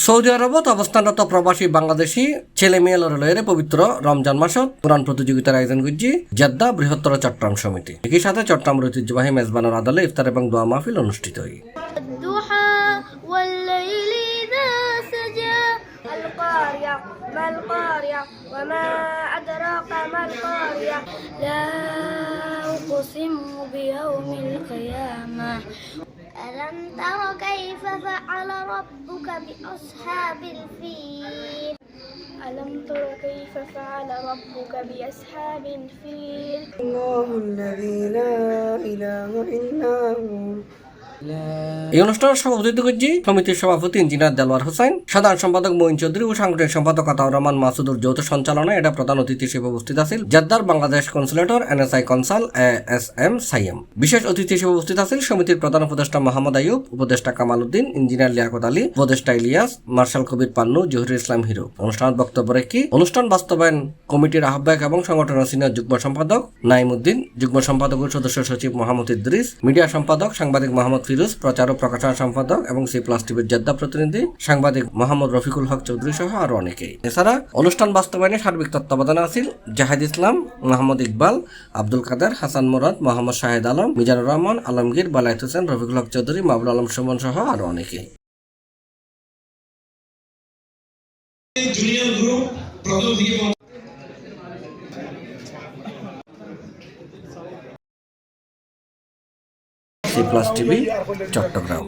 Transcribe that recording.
Saudi আরবত অবস্থানরত প্রবাসী বাংলাদেশী ছেলে মেয়ে লড়ে পবিত্র রমজান মাসত কোরআন প্রতিযোগিতার আয়োজন করছি জেদ্দা বৃহত্তর চট্টগ্রাম সমিতি। একই সাথে চট্টগ্রামের ঐতিহ্যবাহী মেজবানুর আদালে ইফতার এবং দোয়া মাহফিল অনুষ্ঠিত হয়। ألم تر كيف فعل ربك بأصحاب الفيل ألم تر كيف فعل ربك بأصحاب الفيل الله الذي لا إله إلا هو এই অনুষ্ঠানের সভাপতিত্ব করছি সমিতির সভাপতি ইঞ্জিনিয়ার দেলোয়ার হোসেন, সাধারণ সম্পাদক মঈন চৌধুরী ও সাংগঠনিক সম্পাদক আতাউর রহমান মাসুদুর যৌথ সঞ্চালনায় এটা প্রধান অতিথি হিসেবে উপস্থিত আছেন জেদ্দার বাংলাদেশ কনসুলেটর NSI কনসাল ASM সাইয়েম। বিশেষ অতিথি হিসেবে উপস্থিত আছেন সমিতির প্রধান উপদেষ্টা মোহাম্মদ আইয়ুব, উপদেষ্টা কামাল উদ্দিন, ইঞ্জিনিয়ার লিয়াকত আলী, উপদেষ্টা ইলিয়াস, মার্শাল কবির পান্নু, জহিরুল ইসলাম হিরো। অনুষ্ঠানের বক্তব্য রেখে অনুষ্ঠান বাস্তবায়ন কমিটির আহ্বায়ক এবং সংগঠনের সিনিয়র যুগ্ম সম্পাদক নাইম উদ্দিন, যুগ্ম সম্পাদক ও সদস্য সচিব মোহাম্মদ ইদ্রিস, মিডিয়া সম্পাদক সাংবাদিক মোহাম্মদ ফিরোজ, প্রচার ও প্রকাশনা সম্পাদক এবং C+ টিভির জেদ্দা প্রতিনিধি সাংবাদিক মোহাম্মদ রফিকুল হক চৌধুরী সহ আরো অনেকেই। এছাড়া অনুষ্ঠান বাস্তবায়নে সার্বিক তত্ত্বাবধানে আছেন জাহিদ ইসলাম, মোহাম্মদ ইকবাল, আব্দুল কাদের, হাসান মুরাদ, মোহাম্মদ শাহেদ আলম, মিজানুর রহমান, আলমগীর, বালায়েত হোসেন, রফিকুল হক চৌধুরী, মাহবুল আলম সুমন সহ আরো অনেকেই। জুনিয়র গ্রুপ প্রথম দিকে C+ টিভি চট্টগ্রাম।